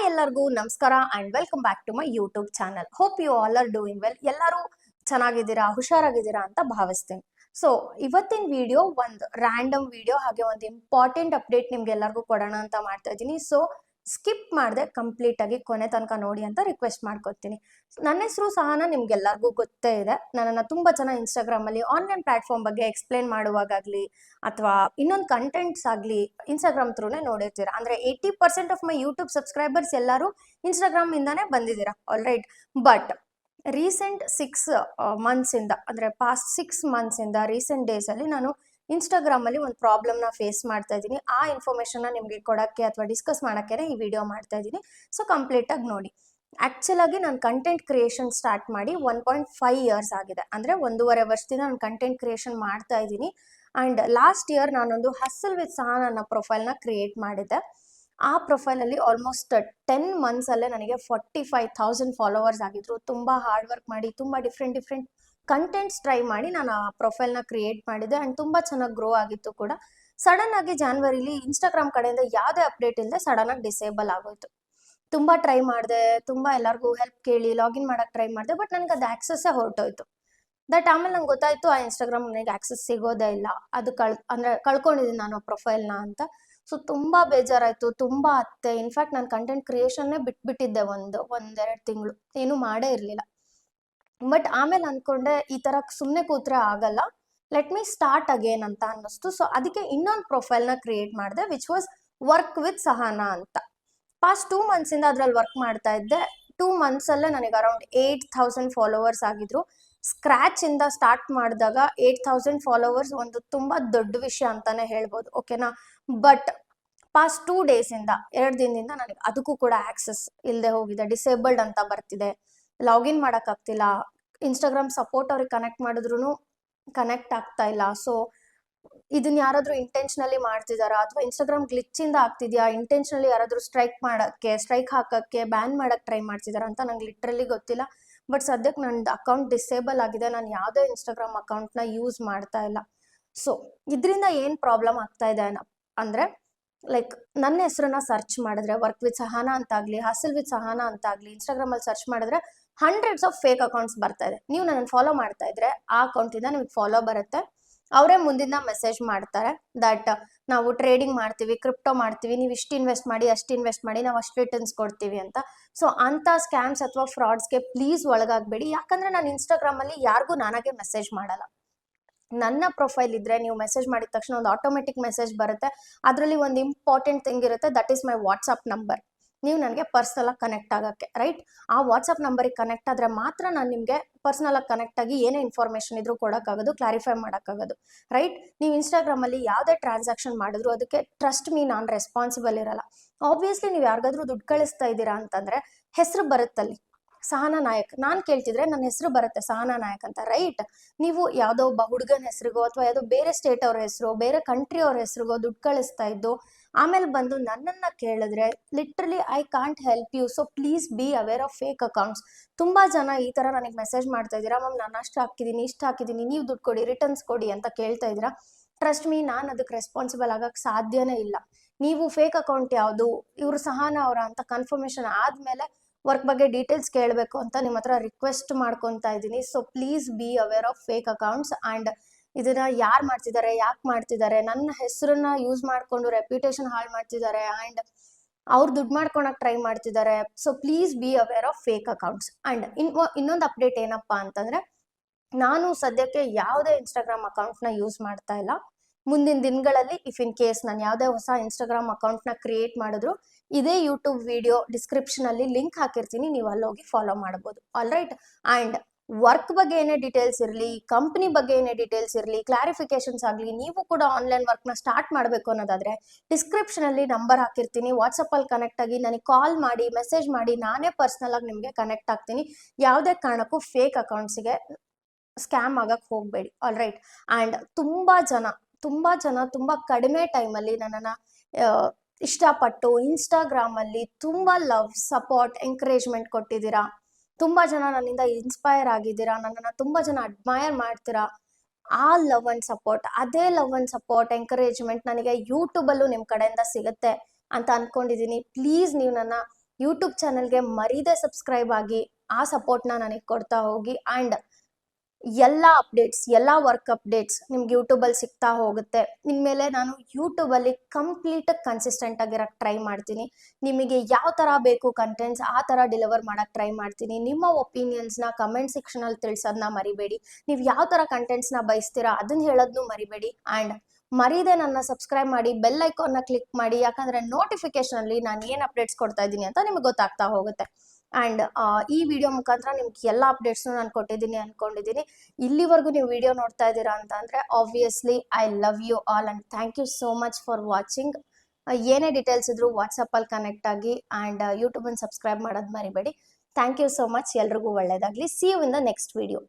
ಎಲ್ಲರಿಗೂ ನಮಸ್ಕಾರ and welcome back to my YouTube channel. Hope you all are doing well. ಎಲ್ಲರೂ ಚೆನ್ನಾಗಿದ್ದೀರಾ, ಹುಷಾರಾಗಿದ್ದೀರಾ ಅಂತ ಭಾವಿಸ್ತೀನಿ. ಸೊ ಇವತ್ತಿನ ವಿಡಿಯೋ ಒಂದು ರ್ಯಾಂಡಮ್ ವಿಡಿಯೋ, ಹಾಗೆ ಒಂದು ಇಂಪಾರ್ಟೆಂಟ್ ಅಪ್ಡೇಟ್ ನಿಮ್ಗೆ ಎಲ್ಲರಿಗೂ ಕೊಡೋಣ ಅಂತ ಮಾಡ್ತಾ ಇದ್ದೀನಿ. ಸೊ ಸ್ಕಿಪ್ ಮಾಡದೆ ಕಂಪ್ಲೀಟ್ ಆಗಿ ಕೊನೆ ತನಕ ನೋಡಿ ಅಂತ ರಿಕ್ವೆಸ್ಟ್ ಮಾಡ್ಕೊತೀನಿ. ನನ್ನ ಹೆಸರು ಸಹನಾ, ನಿಮ್ಗೆಲ್ಲರಿಗೂ ಗೊತ್ತೇ ಇದೆ. ನನ್ನನ್ನು ತುಂಬ ಜನ ಇನ್ಸ್ಟಾಗ್ರಾಮ್ ಅಲ್ಲಿ ಆನ್ಲೈನ್ ಪ್ಲಾಟ್ಫಾರ್ಮ್ ಬಗ್ಗೆ ಎಕ್ಸ್ಪ್ಲೇನ್ ಮಾಡುವಾಗಲಿ ಅಥವಾ ಇನ್ನೊಂದು ಕಂಟೆಂಟ್ಸ್ ಆಗಲಿ ಇನ್ಸ್ಟಾಗ್ರಾಮ್ ಥ್ರೂನೇ ನೋಡಿರ್ತೀರಾ. ಅಂದ್ರೆ 80% ಆಫ್ ಮೈ ಯೂಟ್ಯೂಬ್ ಸಬ್ಸ್ಕ್ರೈಬರ್ಸ್ ಎಲ್ಲರೂ ಇನ್ಸ್ಟಾಗ್ರಾಮ್ ಇಂದಾನೇ ಬಂದಿದ್ದೀರಾ, all right. But recent 6 months ಇಂದ, ಅಂದ್ರೆ ಪಾಸ್ಟ್ 6 ಮಂತ್ಸ್ ಇಂದ ರೀಸೆಂಟ್ ಡೇಸ್ ಅಲ್ಲಿ ನಾನು ಇನ್ಸ್ಟಾಗ್ರಾಮ್ ಅಲ್ಲಿ ಒಂದು ಪ್ರಾಬ್ಲಮ್ ನ ಫೇಸ್ ಮಾಡ್ತಾ ಇದ್ದೀನಿ. ಆ ಇನ್ಫಾರ್ಮೇಶನ್ ನಿಮ್ಗೆ ಕೊಡಕ್ಕೆ ಅಥವಾ ಡಿಸ್ಕಸ್ ಮಾಡಕ್ಕೆ ಈ ವಿಡಿಯೋ ಮಾಡ್ತಾ ಇದ್ದೀನಿ. ಸೊ ಕಂಪ್ಲೀಟ್ ಆಗಿ ನೋಡಿ. ಆಕ್ಚುಲ್ ಆಗಿ ನಾನು ಕಂಟೆಂಟ್ ಕ್ರಿಯೇಷನ್ ಸ್ಟಾರ್ಟ್ ಮಾಡಿ 1.5 ಇಯರ್ಸ್ ಆಗಿದೆ. ಅಂದ್ರೆ 1.5 ವರ್ಷದಿಂದ ನಾನು ಕಂಟೆಂಟ್ ಕ್ರಿಯೇಷನ್ ಮಾಡ್ತಾ ಇದ್ದೀನಿ. ಅಂಡ್ ಲಾಸ್ಟ್ ಇಯರ್ ನಾನೊಂದು ಹಸಲ್ ವಿತ್ ಸಹನಾ ನನ್ನ ಪ್ರೊಫೈಲ್ ನ ಕ್ರಿಯೇಟ್ ಮಾಡಿದ್ದೆ. ಆ ಪ್ರೊಫೈಲ್ ಅಲ್ಲಿ ಆಲ್ಮೋಸ್ಟ್ 10 ಮಂತ್ಸ್ ಅಲ್ಲೇ ನನಗೆ 45,000 ಫಾಲೋವರ್ಸ್ ಆಗಿದ್ರು. ತುಂಬಾ ಹಾರ್ಡ್ ವರ್ಕ್ ಮಾಡಿ, ತುಂಬಾ ಡಿಫ್ರೆಂಟ್ ಕಂಟೆಂಟ್ಸ್ ಟ್ರೈ ಮಾಡಿ ನಾನು ಆ ಪ್ರೊಫೈಲ್ ನ ಕ್ರಿಯೇಟ್ ಮಾಡಿದೆ. ಅಂಡ್ ತುಂಬಾ ಚೆನ್ನಾಗಿ ಗ್ರೋ ಆಗಿತ್ತು ಕೂಡ. ಸಡನ್ ಆಗಿ ಜಾನ್ವರಿಲಿ ಇನ್ಸ್ಟಾಗ್ರಾಮ್ ಕಡೆಯಿಂದ ಯಾವುದೇ ಅಪ್ಡೇಟ್ ಇಲ್ಲದೆ ಸಡನ್ ಆಗಿ ಡಿಸೇಬಲ್ ಆಗೋಯ್ತು. ತುಂಬಾ ಟ್ರೈ ಮಾಡಿದೆ, ತುಂಬಾ ಎಲ್ಲರಿಗೂ ಹೆಲ್ಪ್ ಕೇಳಿ ಲಾಗಿನ್ ಮಾಡಕ್ ಟ್ರೈ ಮಾಡಿದೆ. ಬಟ್ ನನಗೆ ಅದು ಆಕ್ಸೆಸ್ಸೇ ಹೊರಟೋಯ್ತು. ದಟ್ ಆಮೇಲೆ ನಂಗೆ ಗೊತ್ತಾಯ್ತು ಆ ಇನ್ಸ್ಟಾಗ್ರಾಮ್ ನನಗೆ ಆಕ್ಸೆಸ್ ಸಿಗೋದೇ ಇಲ್ಲ, ಅದು ಕಳ್ಕೊಂಡಿದ್ದೀನಿ ನಾನು ಪ್ರೊಫೈಲ್ನ ಅಂತ. ಸೊ ತುಂಬಾ ಬೇಜಾರಾಯ್ತು, ತುಂಬಾ ಅತ್ತೆ. ಇನ್ಫ್ಯಾಕ್ಟ್ ನಾನು ಕಂಟೆಂಟ್ ಕ್ರಿಯೇಷನ್ನೇ ಬಿಟ್ಬಿಟ್ಟಿದ್ದೆ ಒಂದೆರಡು ತಿಂಗಳು, ಏನು ಮಾಡೇ ಇರಲಿಲ್ಲ. ಬಟ್ ಆಮೇಲೆ ಅನ್ಕೊಂಡೆ ಈ ತರ ಸುಮ್ಮನೆ ಕೂತ್ರೆ ಆಗಲ್ಲ, ಲೆಟ್ ಮೀ ಸ್ಟಾರ್ಟ್ ಅಗೇನ್ ಅಂತ ಅನ್ನಿಸ್ತು. ಸೊ ಅದಕ್ಕೆ ಇನ್ನೊಂದು ಪ್ರೊಫೈಲ್ನ ಕ್ರಿಯೇಟ್ ಮಾಡಿದೆ, which was work with Sahana ಅಂತ. ಪಾಸ್ಟ್ 2 ಮಂತ್ಸ್ ಇಂದ ಅದ್ರಲ್ಲಿ ವರ್ಕ್ ಮಾಡ್ತಾ ಇದ್ದೆ. 2 ಮಂತ್ಸ್ ಅಲ್ಲೇ ನನಗೆ ಅರೌಂಡ್ 8,000 ಫಾಲೋವರ್ಸ್ ಆಗಿದ್ರು. ಸ್ಕ್ರಾಚ್ ಇಂದ ಸ್ಟಾರ್ಟ್ ಮಾಡಿದಾಗ 8,000 ಫಾಲೋವರ್ಸ್ ಒಂದು ತುಂಬಾ ದೊಡ್ಡ ವಿಷಯ ಅಂತಾನೆ ಹೇಳ್ಬೋದು, ಓಕೆನಾ. ಬಟ್ ಪಾಸ್ಟ್ 2 ಡೇಸ್ ಇಂದ, 2 ದಿನದಿಂದ ನನಗೆ ಅದಕ್ಕೂ ಕೂಡ ಆಕ್ಸೆಸ್ ಇಲ್ಲದೆ ಹೋಗಿದೆ. ಡಿಸೇಬಲ್ಡ್ ಅಂತ ಬರ್ತಿದೆ, ಲಾಗಿನ್ ಮಾಡಕ್ ಆಗ್ತಿಲ್ಲ. ಇನ್ಸ್ಟಾಗ್ರಾಮ್ ಸಪೋರ್ಟ್ ಅವ್ರಿಗೆ ಕನೆಕ್ಟ್ ಮಾಡಿದ್ರು ಕನೆಕ್ಟ್ ಆಗ್ತಾ ಇಲ್ಲ. ಸೊ ಇದನ್ನ ಯಾರಾದ್ರೂ ಇಂಟೆನ್ಷನಲಿ ಮಾಡ್ತಿದಾರಾ ಅಥವಾ ಇನ್ಸ್ಟಾಗ್ರಾಮ್ ಗ್ಲಿಚ್ ಇಂದ ಆಗ್ತಿದ್ಯಾ, ಇಂಟೆನ್ಷನಲಿ ಯಾರಾದ್ರೂ ಸ್ಟ್ರೈಕ್ ಹಾಕಕ್ಕೆ ಬ್ಯಾನ್ ಮಾಡಕ್ ಟ್ರೈ ಮಾಡ್ತಿದಾರ ಅಂತ ನಂಗೆ ಲಿಟ್ರಲಿ ಗೊತ್ತಿಲ್ಲ. ಬಟ್ ಸದ್ಯಕ್ಕೆ ನಂದು ಅಕೌಂಟ್ ಡಿಸೇಬಲ್ ಆಗಿದೆ, ನಾನು ಯಾವುದೇ ಇನ್ಸ್ಟಾಗ್ರಾಮ್ ಅಕೌಂಟ್ನ ಯೂಸ್ ಮಾಡ್ತಾ ಇಲ್ಲ. ಸೊ ಇದರಿಂದ ಏನು ಪ್ರಾಬ್ಲಮ್ ಆಗ್ತಾ ಇದೆ ಅಂದ್ರೆ, ಲೈಕ್ ನನ್ನ ಹೆಸರನ್ನ ಸರ್ಚ್ ಮಾಡಿದ್ರೆ ವರ್ಕ್ ವಿತ್ ಸಹನಾ ಅಂತಾಗ್ಲಿ, ಹಸಲ್ ವಿತ್ ಸಹನಾ ಅಂತಾಗ್ಲಿ ಇನ್ಸ್ಟಾಗ್ರಾಮಲ್ಲಿ ಸರ್ಚ್ ಮಾಡಿದ್ರೆ ಹಂಡ್ರೆಡ್ಸ್ ಆಫ್ ಫೇಕ್ ಅಕೌಂಟ್ಸ್ ಬರ್ತಾ ಇದೆ. ನೀವು ನನ್ನನ್ನು ಫಾಲೋ ಮಾಡ್ತಾ ಇದ್ರೆ ಆ ಅಕೌಂಟಿಂದ ನಿಮ್ಗೆ ಫಾಲೋ ಬರುತ್ತೆ. ಅವರೇ ಮುಂದಿನ ಮೆಸೇಜ್ ಮಾಡ್ತಾರೆ ದಟ್ ನಾವು ಟ್ರೇಡಿಂಗ್ ಮಾಡ್ತೀವಿ, ಕ್ರಿಪ್ಟೋ ಮಾಡ್ತೀವಿ, ನೀವು ಇಷ್ಟು ಇನ್ವೆಸ್ಟ್ ಮಾಡಿ, ಅಷ್ಟು ಇನ್ವೆಸ್ಟ್ ಮಾಡಿ, ನಾವು ಅಷ್ಟು ರಿಟರ್ನ್ಸ್ ಕೊಡ್ತೀವಿ ಅಂತ. ಸೊ ಅಂತ ಸ್ಕ್ಯಾಮ್ಸ್ ಅಥವಾ ಫ್ರಾಡ್ಸ್ಗೆ ಪ್ಲೀಸ್ ಒಳಗಾಗಬೇಡಿ. ಯಾಕಂದ್ರೆ ನಾನು ಇನ್ಸ್ಟಾಗ್ರಾಮಲ್ಲಿ ಯಾರಿಗೂ ನಾನಾಗೆ ಮೆಸೇಜ್ ಮಾಡಲ್ಲ. ನನ್ನ ಪ್ರೊಫೈಲ್ ಇದ್ರೆ ನೀವು ಮೆಸೇಜ್ ಮಾಡಿದ ತಕ್ಷಣ ಒಂದು ಆಟೋಮೆಟಿಕ್ ಮೆಸೇಜ್ ಬರುತ್ತೆ. ಅದರಲ್ಲಿ ಒಂದು ಇಂಪಾರ್ಟೆಂಟ್ ಥಿಂಗ್ ಇರುತ್ತೆ, that is my WhatsApp number. ನೀವು ನನಗೆ ಪರ್ಸನಲ್ ಆಗಿ ಕನೆಕ್ಟ್ ಆಗಕ್ಕೆ, ರೈಟ್. ಆ ವಾಟ್ಸಪ್ ನಂಬರಿಗೆ ಕನೆಕ್ಟ್ ಆದ್ರೆ ಮಾತ್ರ ನಾನು ನಿಮಗೆ ಪರ್ಸನಲ್ ಆಗಿ ಕನೆಕ್ಟ್ ಆಗಿ ಏನೇ ಇನ್ಫಾರ್ಮೇಶನ್ ಇದ್ರೂ ಕೊಡೋಕ್ಕಾಗೋದು, ಕ್ಲಾರಿಫೈ ಮಾಡೋಕ್ಕಾಗೋದು, ರೈಟ್. ನೀವು ಇನ್ಸ್ಟಾಗ್ರಾಮಲ್ಲಿ ಯಾವುದೇ ಟ್ರಾನ್ಸಾಕ್ಷನ್ ಮಾಡಿದ್ರು ಅದಕ್ಕೆ ಟ್ರಸ್ಟ್ ಮೀ, ನಾನು ರೆಸ್ಪಾನ್ಸಿಬಲ್ ಇರಲ್ಲ. ಆಬ್ವಿಯಸ್ಲಿ ನೀವು ಯಾರಿಗಾದ್ರೂ ದುಡ್ಡು ಕಳಿಸ್ತಾ ಇದ್ದೀರಾ ಅಂತಂದ್ರೆ ಹೆಸರು ಬರುತ್ತಲ್ಲಿ ಸಹನಾ ನಾಯಕ್. ನಾನು ಕೇಳ್ತಿದ್ರೆ ನನ್ನ ಹೆಸರು ಬರುತ್ತೆ ಸಹನಾ ನಾಯಕ್ ಅಂತ, ರೈಟ್. ನೀವು ಯಾವುದೋ ಒಬ್ಬ ಹುಡುಗನ ಹೆಸರಿಗೋ ಅಥವಾ ಯಾವುದೋ ಬೇರೆ ಸ್ಟೇಟ್ ಅವ್ರ ಹೆಸರು, ಬೇರೆ ಕಂಟ್ರಿ ಅವ್ರ ಹೆಸರಿಗೋ ದುಡ್ಡು ಕಳಿಸ್ತಾ ಇದ್ದು ಆಮೇಲೆ ಬಂದು ನನ್ನನ್ನು ಕೇಳಿದ್ರೆ literally I can't help you. So please be aware of fake accounts. ತುಂಬ ಜನ ಈ ಥರ ನನಗೆ ಮೆಸೇಜ್ ಮಾಡ್ತಾ ಇದ್ದೀರಾ, ಮ್ಯಾಮ್ ನಾನು ಅಷ್ಟು ಹಾಕಿದ್ದೀನಿ, ಇಷ್ಟು ಹಾಕಿದ್ದೀನಿ, ನೀವು ದುಡ್ಡು ಕೊಡಿ, ರಿಟರ್ನ್ಸ್ ಕೊಡಿ ಅಂತ ಕೇಳ್ತಾ ಇದ್ದೀರಾ. ಟ್ರಸ್ಟ್ ಮೀ, ನಾನು ಅದಕ್ಕೆ ರೆಸ್ಪಾನ್ಸಿಬಲ್ ಆಗಕ್ಕೆ ಸಾಧ್ಯನೇ ಇಲ್ಲ. ನೀವು ಫೇಕ್ ಅಕೌಂಟ್ ಯಾವುದು, ಇವರು ಸಹನಾ ಅವರ ಅಂತ ಕನ್ಫರ್ಮೇಷನ್ ಆದಮೇಲೆ ವರ್ಕ್ ಬಗ್ಗೆ ಡೀಟೇಲ್ಸ್ ಕೇಳಬೇಕು ಅಂತ ನಿಮ್ಮ ಹತ್ರ ರಿಕ್ವೆಸ್ಟ್ ಮಾಡ್ಕೊತಾ ಇದ್ದೀನಿ. So please be aware of fake accounts. And ಇದನ್ನ ಯಾರು ಮಾಡ್ತಿದ್ದಾರೆ, ಯಾಕೆ ಮಾಡ್ತಿದ್ದಾರೆ, ನನ್ನ ಹೆಸರನ್ನ ಯೂಸ್ ಮಾಡಿಕೊಂಡು ರೆಪ್ಯುಟೇಷನ್ ಹಾಳು ಮಾಡ್ತಿದ್ದಾರೆ ಆ್ಯಂಡ್ ಅವ್ರು ದುಡ್ಡು ಮಾಡ್ಕೊಳಕ್ಕೆ ಟ್ರೈ ಮಾಡ್ತಿದ್ದಾರೆ. So please be aware of fake accounts. And ಇನ್ನೊಂದು ಅಪ್ಡೇಟ್ ಏನಪ್ಪ ಅಂತಂದರೆ, ನಾನು ಸದ್ಯಕ್ಕೆ ಯಾವುದೇ ಇನ್ಸ್ಟಾಗ್ರಾಮ್ ಅಕೌಂಟ್ನ ಯೂಸ್ ಮಾಡ್ತಾ ಇಲ್ಲ. ಮುಂದಿನ ದಿನಗಳಲ್ಲಿ ಇಫ್ ಇನ್ ಕೇಸ್ ನಾನು ಯಾವುದೇ ಹೊಸ ಇನ್ಸ್ಟಾಗ್ರಾಮ್ ಅಕೌಂಟ್ನ ಕ್ರಿಯೇಟ್ ಮಾಡಿದ್ರು ಇದೇ ಯೂಟ್ಯೂಬ್ ವಿಡಿಯೋ ಡಿಸ್ಕ್ರಿಪ್ಷನಲ್ಲಿ ಲಿಂಕ್ ಹಾಕಿರ್ತೀನಿ, ನೀವು ಅಲ್ಲೋಗಿ ಫಾಲೋ ಮಾಡ್ಬೋದು, ಆಲ್ ರೈಟ್. ಆ್ಯಂಡ್ ವರ್ಕ್ ಬಗ್ಗೆ ಏನೇ ಡೀಟೇಲ್ಸ್ ಇರಲಿ, ಕಂಪ್ನಿ ಬಗ್ಗೆ ಏನೇ ಡೀಟೇಲ್ಸ್ ಇರಲಿ, ಕ್ಲಾರಿಫಿಕೇಶನ್ಸ್ ಆಗಲಿ, ನೀವು ಕೂಡ ಆನ್ಲೈನ್ ವರ್ಕ್ನ ಸ್ಟಾರ್ಟ್ ಮಾಡಬೇಕು ಅನ್ನೋದಾದರೆ ಡಿಸ್ಕ್ರಿಪ್ಷನಲ್ಲಿ ನಂಬರ್ ಹಾಕಿರ್ತೀನಿ. ವಾಟ್ಸಪ್ಪಲ್ಲಿ ಕನೆಕ್ಟ್ ಆಗಿ ನನಗೆ ಕಾಲ್ ಮಾಡಿ, ಮೆಸೇಜ್ ಮಾಡಿ, ನಾನೇ ಪರ್ಸ್ನಲ್ ಆಗಿ ನಿಮಗೆ ಕನೆಕ್ಟ್ ಆಗ್ತೀನಿ. ಯಾವುದೇ ಕಾರಣಕ್ಕೂ ಫೇಕ್ ಅಕೌಂಟ್ಸಿಗೆ ಸ್ಕ್ಯಾಮ್ ಆಗಕ್ಕೆ ಹೋಗಬೇಡಿ, ಆಲ್ ರೈಟ್. ಆ್ಯಂಡ್ ತುಂಬ ಕಡಿಮೆ ಟೈಮಲ್ಲಿ ನನ್ನನ್ನು ಇಷ್ಟಪಟ್ಟು ಇನ್ಸ್ಟಾಗ್ರಾಮಲ್ಲಿ ತುಂಬ ಲವ್, ಸಪೋರ್ಟ್, ಎಂಕರೇಜ್ಮೆಂಟ್ ಕೊಟ್ಟಿದ್ದೀರಾ. ತುಂಬ ಜನ ನನ್ನಿಂದ ಇನ್ಸ್ಪೈರ್ ಆಗಿದ್ದೀರಾ, ನನ್ನನ್ನು ತುಂಬ ಜನ ಅಡ್ಮೈರ್ ಮಾಡ್ತೀರಾ. ಆ ಲವ್ ಆ್ಯಂಡ್ ಸಪೋರ್ಟ್, ಅದೇ ಲವ್ ಆ್ಯಂಡ್ ಸಪೋರ್ಟ್, ಎಂಕರೇಜ್ಮೆಂಟ್ ನನಗೆ ಯೂಟ್ಯೂಬಲ್ಲೂ ನಿಮ್ಮ ಕಡೆಯಿಂದ ಸಿಗುತ್ತೆ ಅಂತ ಅಂದ್ಕೊಂಡಿದ್ದೀನಿ. ಪ್ಲೀಸ್ ನೀವು ನನ್ನ ಯೂಟ್ಯೂಬ್ ಚಾನಲ್ಗೆ ಮರೀದೆ ಸಬ್ಸ್ಕ್ರೈಬ್ ಆಗಿ ಆ ಸಪೋರ್ಟ್ನ ನನಗೆ ಕೊಡ್ತಾ ಹೋಗಿ. ಆ್ಯಂಡ್ ಎಲ್ಲ ಅಪ್ಡೇಟ್ಸ್, ಎಲ್ಲ ವರ್ಕ್ ಅಪ್ಡೇಟ್ಸ್ ನಿಮ್ಗೆ ಯೂಟ್ಯೂಬಲ್ಲಿ ಸಿಗ್ತಾ ಹೋಗುತ್ತೆ. ಇನ್ಮೇಲೆ ನಾನು ಯೂಟ್ಯೂಬಲ್ಲಿ ಕಂಪ್ಲೀಟ್ ಕನ್ಸಿಸ್ಟೆಂಟ್ ಆಗಿರೋಕ್ಕೆ ಟ್ರೈ ಮಾಡ್ತೀನಿ. ನಿಮಗೆ ಯಾವ ಥರ ಬೇಕು ಕಂಟೆಂಟ್ಸ್ ಆ ಥರ ಡೆಲಿವರ್ ಮಾಡೋಕ್ಕೆ ಟ್ರೈ ಮಾಡ್ತೀನಿ. ನಿಮ್ಮ ಒಪಿನಿಯನ್ಸ್ನ ಕಮೆಂಟ್ ಸೆಕ್ಷನಲ್ಲಿ ತಿಳಿಸೋದನ್ನ ಮರಿಬೇಡಿ. ನೀವು ಯಾವ ಥರ ಕಂಟೆಂಟ್ಸ್ನ ಬಯಸ್ತೀರಾ ಅದನ್ನು ಹೇಳೋದನ್ನು ಮರಿಬೇಡಿ. ಆ್ಯಂಡ್ ಮರೀದೆ ನನ್ನ ಸಬ್ಸ್ಕ್ರೈಬ್ ಮಾಡಿ, ಬೆಲ್ ಐಕಾನ್ನ ಕ್ಲಿಕ್ ಮಾಡಿ, ಯಾಕಂದರೆ ನೋಟಿಫಿಕೇಶನಲ್ಲಿ ನಾನು ಏನು ಅಪ್ಡೇಟ್ಸ್ ಕೊಡ್ತಾ ಇದ್ದೀನಿ ಅಂತ ನಿಮಗೆ ಗೊತ್ತಾಗ್ತಾ ಹೋಗುತ್ತೆ. ಆ್ಯಂಡ್ ಈ ವಿಡಿಯೋ ಮುಖಾಂತರ ನಿಮ್ಗೆ ಎಲ್ಲ ಅಪ್ಡೇಟ್ಸ್ನು ನಾನು ಕೊಟ್ಟಿದ್ದೀನಿ ಅಂದ್ಕೊಂಡಿದ್ದೀನಿ. ಇಲ್ಲಿವರೆಗೂ ನೀವು ವಿಡಿಯೋ ನೋಡ್ತಾ ಇದ್ದೀರಾ ಅಂತ ಅಂದರೆ obviously I love you all and thank you so much for watching. ಏನೇ ಡೀಟೇಲ್ಸ್ ಇದ್ರೂ ವಾಟ್ಸಪ್ಪಲ್ಲಿ ಕನೆಕ್ಟ್ ಆಗಿ ಆ್ಯಂಡ್ ಯೂಟ್ಯೂಬನ್ನು ಸಬ್ಸ್ಕ್ರೈಬ್ ಮಾಡೋದು ಮರಿಬೇಡಿ. Thank you so much. ಎಲ್ರಿಗೂ ಒಳ್ಳೆಯದಾಗಲಿ. See you in the next video.